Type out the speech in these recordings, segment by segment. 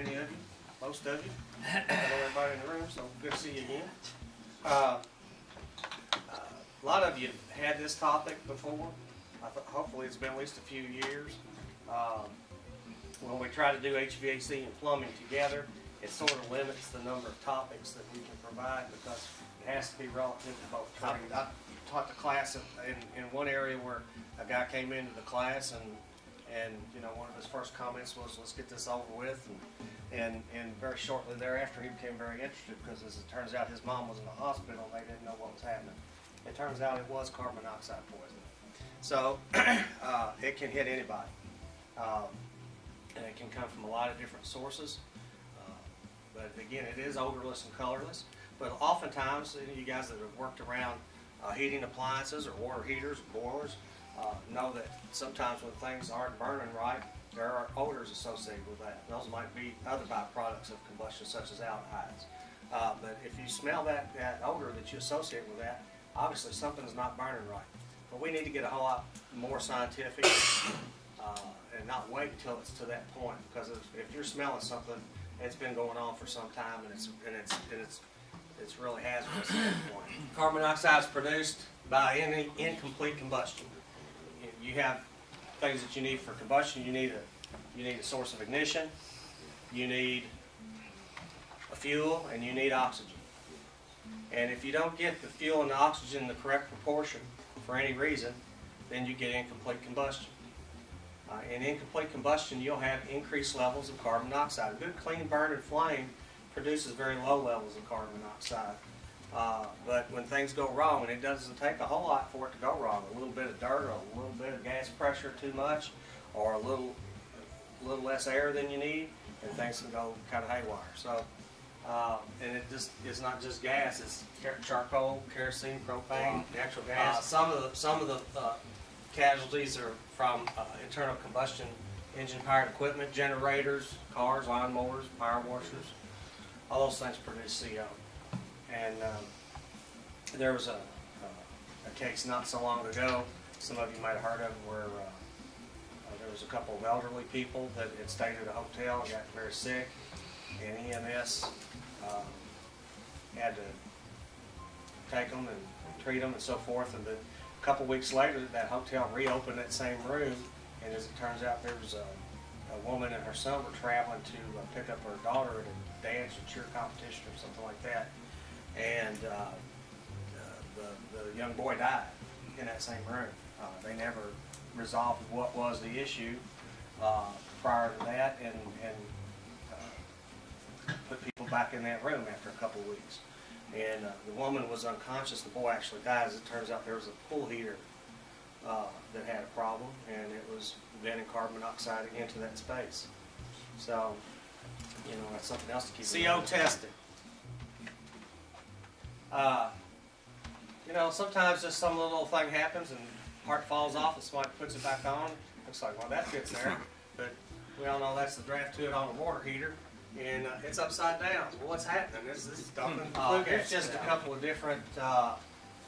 many of you, most of you. I know everybody in the room, so good to see you again. A lot of you had this topic before. Hopefully it's been at least a few years. When we try to do HVAC and plumbing together, it sort of limits the number of topics that we can provide because it has to be relative to both trades. I taught the class in one area where a guy came into the class and you know, one of his first comments was, let's get this over with, and very shortly thereafter he became very interested because, as it turns out, his mom was in the hospital and they didn't know what was happening. It turns out it was carbon monoxide poisoning. So it can hit anybody, and it can come from a lot of different sources. But again, it is odorless and colorless. But oftentimes, you guys that have worked around heating appliances or water heaters or boilers know that sometimes when things aren't burning right, there are odors associated with that. Those might be other byproducts of combustion, such as aldehydes. But if you smell that odor that you associate with that, obviously something's not burning right. But we need to get a whole lot more scientific and not wait until it's to that point, because if you're smelling something, it's been going on for some time, and it's really hazardous at that point. Carbon monoxide is produced by incomplete combustion. You have things that you need for combustion. You need a source of ignition, you need a fuel, and you need oxygen. And if you don't get the fuel and the oxygen in the correct proportion for any reason, then you get incomplete combustion. In incomplete combustion, you'll have increased levels of carbon monoxide. A good clean burning flame produces very low levels of carbon monoxide. But when things go wrong, and it doesn't take a whole lot for it to go wrong, a little bit of dirt, or a little bit of gas pressure too much, or a little less air than you need, and things can go kind of haywire. So, and it's not just gas; it's charcoal, kerosene, propane, natural gas. Some of the casualties are from internal combustion engine-powered equipment, generators, cars, lawnmowers, power washers. All those things produce CO. And there was a case not so long ago, some of you might have heard of, where there was a couple of elderly people that had stayed at a hotel and got very sick, and EMS had to take them and treat them and so forth. And then a couple weeks later, that hotel reopened that same room, and as it turns out, there was a woman and her son were traveling to pick up her daughter at a dance or cheer competition or something like that. And the young boy died in that same room. They never resolved what was the issue prior to that, and put people back in that room after a couple of weeks. And the woman was unconscious. The boy actually died. As it turns out, there was a pool heater that had a problem, and it was venting carbon monoxide into that space. So, you know, that's something else to keep in mind. CO testing. You know, sometimes just some little thing happens and part falls off and somebody puts it back on. Looks like, well, that fits there. But we all know that's the draft to it on a water heater, and it's upside down. Well, what's happening? This is dumping flue gas. Here's just a couple of different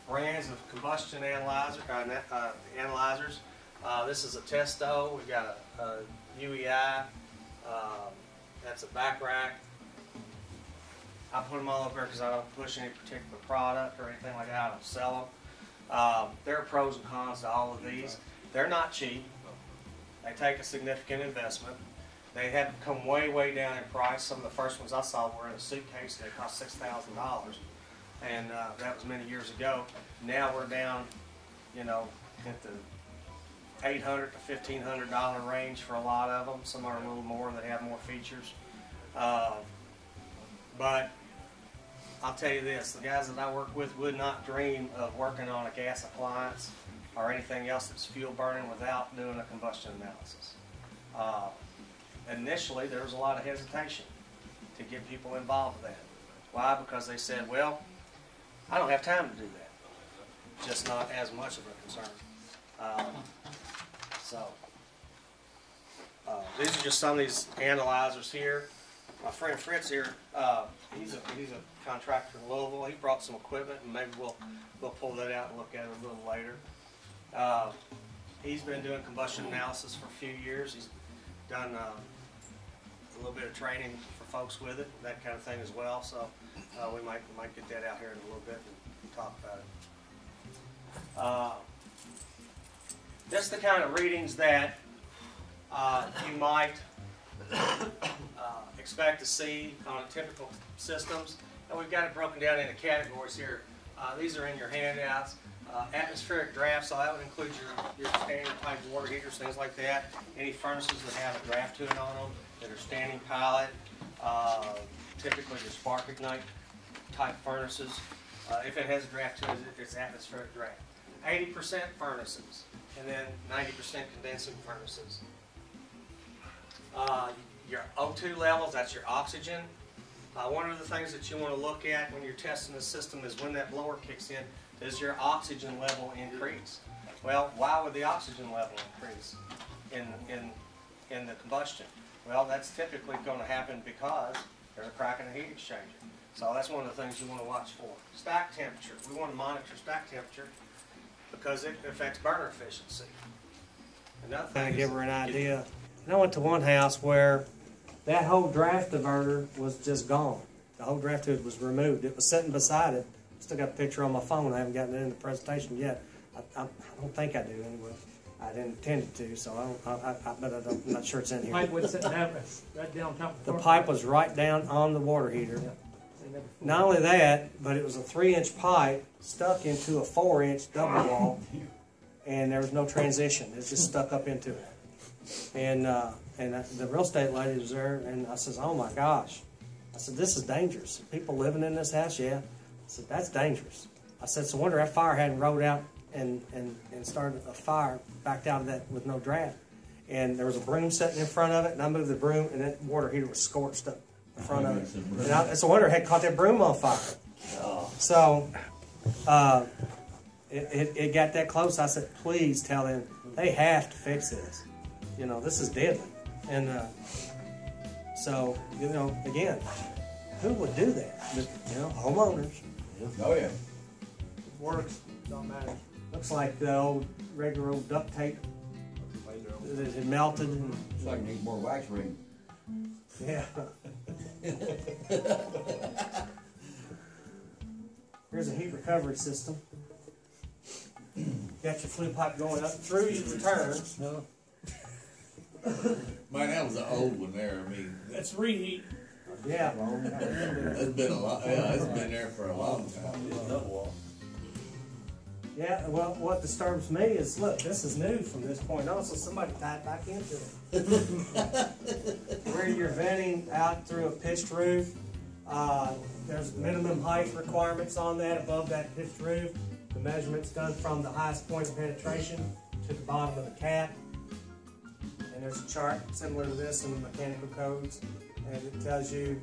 brands of combustion analyzers. This is a Testo. We've got a UEI. That's a back rack. I put them all up there because I don't push any particular product or anything like that. I don't sell them. There are pros and cons to all of these. They're not cheap. They take a significant investment. They had come way, way down in price. Some of the first ones I saw were in a suitcase and they cost $6,000. And that was many years ago. Now we're down, you know, at the $800 to $1,500 range for a lot of them. Some are a little more. They have more features. But I'll tell you this, the guys that I work with would not dream of working on a gas appliance or anything else that's fuel burning without doing a combustion analysis. Initially, there was a lot of hesitation to get people involved with that. Why? Because they said, well, I don't have time to do that. Just not as much of a concern. These are just some of these analyzers here. My friend Fritz here, he's a contractor in Louisville. He brought some equipment, and maybe we'll pull that out and look at it a little later. He's been doing combustion analysis for a few years. He's done a little bit of training for folks with it, that kind of thing as well. So we might get that out here in a little bit and talk about it. Just the kind of readings that you might expect to see on typical systems. And we've got it broken down into categories here. These are in your handouts. Atmospheric draft, so that would include your standard type water heaters, things like that. Any furnaces that have a draft to it on them, that are standing pilot, typically your spark ignite type furnaces. If it has a draft to it, it's atmospheric draft. 80% furnaces, and then 90% condensing furnaces. Your O2 levels, that's your oxygen. One of the things that you want to look at when you're testing the system is when that blower kicks in, does your oxygen level increase? Well, why would the oxygen level increase in the combustion? Well, that's typically going to happen because there's a crack in the heat exchanger. So that's one of the things you want to watch for. Stack temperature. We want to monitor stack temperature because it affects burner efficiency. Another thing, to give her an idea, and I went to one house where that whole draft diverter was just gone. The whole draft hood was removed. It was sitting beside it. Still got a picture on my phone. I haven't gotten it in the presentation yet. I don't think I do anyway. I didn't intend to, so I'm not sure it's in here. The pipe was sitting down, right down top of the pipe was right down on the water heater. Yeah. Not only that, but it was a 3-inch pipe stuck into a 4-inch double wall, and there was no transition. It just stuck up into it. And the real estate lady was there, and I says, "Oh my gosh!" I said, "This is dangerous. People living in this house, yeah." I said, "That's dangerous." I said, "So wonder that fire hadn't rode out and started a fire, backed out of that with no draft." And there was a broom sitting in front of it, and I moved the broom, and that water heater was scorched up in front of it. And it's a wonder it had caught that broom on fire. So it got that close. I said, "Please tell them they have to fix this. You know, this is deadly." And so, you know, again, who would do that? But, you know, homeowners. Oh yeah. Works, don't matter. Looks like the old regular old duct tape that had melted. And, Looks like it needs more wax ring. yeah. Here's a heat recovery system. Got your flue pipe going up through your return. No. Man, that was an old one there. I mean, That's reheat. Yeah. it's been a lot. Yeah, it's been there for a long time. Yeah, well, what disturbs me is, look, this is new from this point on, so somebody tied back into it. Where you're venting out through a pitched roof, there's minimum height requirements on that, above that pitched roof. The measurement's done from the highest point of penetration to the bottom of the cap. And there's a chart similar to this in the mechanical codes, and it tells you,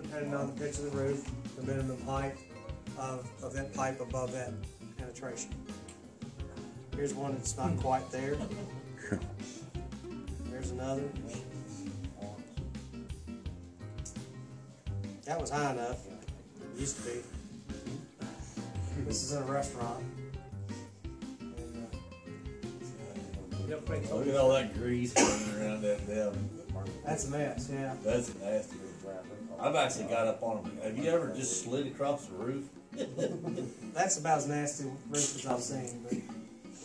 depending on the pitch of the roof, the minimum height of that pipe above that penetration. Here's one that's not quite there. There's another. That was high enough. It used to be. This is in a restaurant. Look at all that grease running around that down. That's a mess, yeah. That's nasty. I've actually got up on them. Have you ever just slid across the roof? That's about as nasty roof as I've seen. But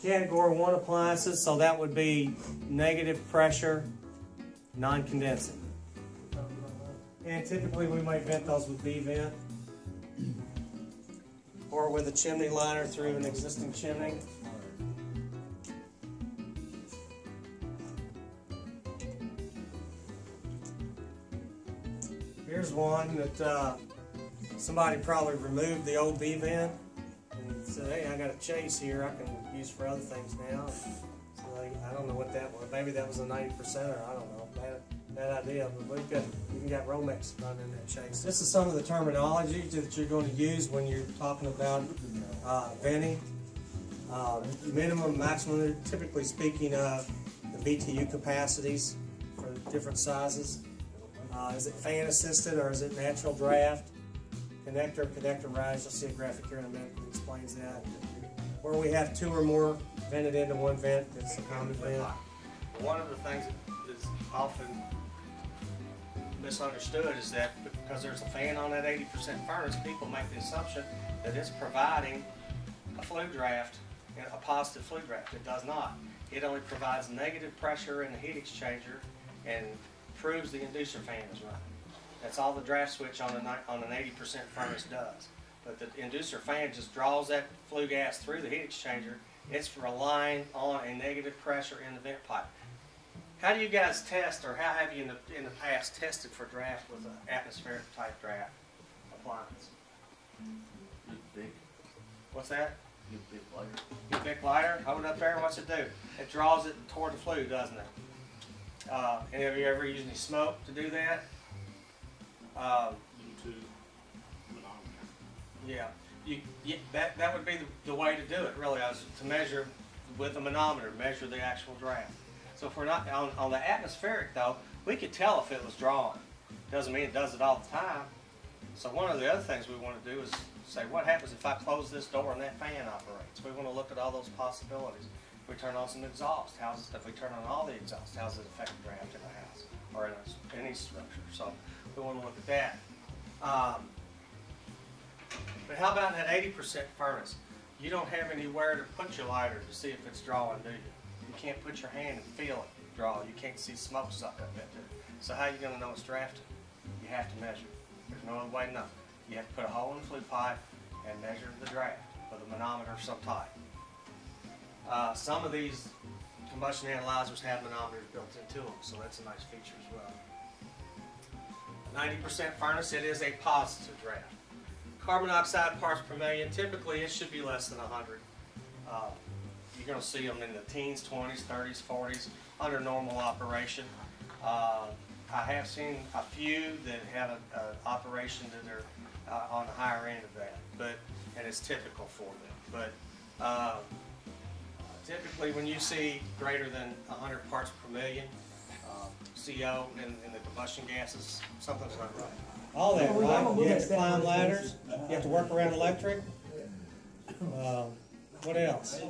category 1 appliances, so that would be negative pressure, non-condensing. And typically we might vent those with B-vent or with a chimney liner through an existing chimney. Here's one that somebody probably removed the old B-vent and said, "Hey, I got a chase here I can use for other things now." So I don't know what that was. Maybe that was a 90%er. I don't know. Bad idea. But we've got, even got Romex running that chase. This is some of the terminology that you're going to use when you're talking about venting. Minimum, maximum. They're typically speaking of the BTU capacities for different sizes. Is it fan assisted or is it natural draft? Connector rise. You'll see a graphic here in a minute that explains that. Where we have 2 or more vented into one vent, it's a common vent. One of the things that is often misunderstood is that because there's a fan on that 80% furnace, people make the assumption that it's providing a flue draft, a positive flue draft. It does not. It only provides negative pressure in the heat exchanger and proves the inducer fan is running. That's all the draft switch on an 80% furnace does. But the inducer fan just draws that flue gas through the heat exchanger. It's relying on a negative pressure in the vent pipe. How do you guys test, or how have you in the past tested for draft with an atmospheric type draft appliance? What's that? Good big lighter. Hold it up there. What's it do? It draws it toward the flue, doesn't it? And have you ever used any smoke to do that? Yeah. That would be the way to do it, really, to measure with a manometer, measure the actual draft. So if we're not on the atmospheric, though, we could tell if it was drawn. Doesn't mean it does it all the time. So one of the other things we want to do is say, what happens if I close this door and that fan operates? We want to look at all those possibilities. If we turn on some exhaust, if we turn on all the exhaust, how does it affect the draft in the house or in any structure? So we want to look at that. But how about that 80% furnace? You don't have anywhere to put your lighter to see if it's drawing, do you? You can't put your hand and feel it draw. You can't see smoke suck up into it. So how are you going to know it's drafting? You have to measure. There's no other way to know. You have to put a hole in the flue pipe and measure the draft with a manometer of some type. Some of these combustion analyzers have manometers built into them, so that's a nice feature as well. 90% furnace, it is a positive draft. Carbon dioxide parts per million, typically it should be less than 100. You're going to see them in the teens, 20s, 30s, 40s under normal operation. I have seen a few that have an operation that are on the higher end of that, and it's typical for them. But typically when you see greater than 100 parts per million, CO in the combustion gases, something's not right. All that, right? You have to climb ladders. You have to work around electric. What else?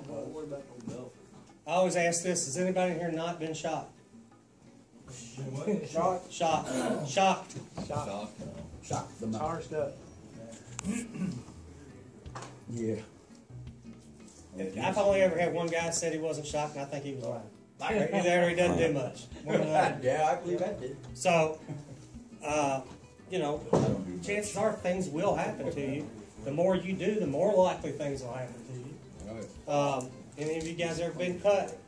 I always ask this: has anybody here not been shot? Shocked. Shocked. It's hard stuff. Yeah. I've only ever had one guy said he wasn't shocked, and I think he was right. Either he doesn't do much. Yeah, I believe that did. So, chances are things will happen to you. The more you do, the more likely things will happen to you. Any of you guys ever been cut?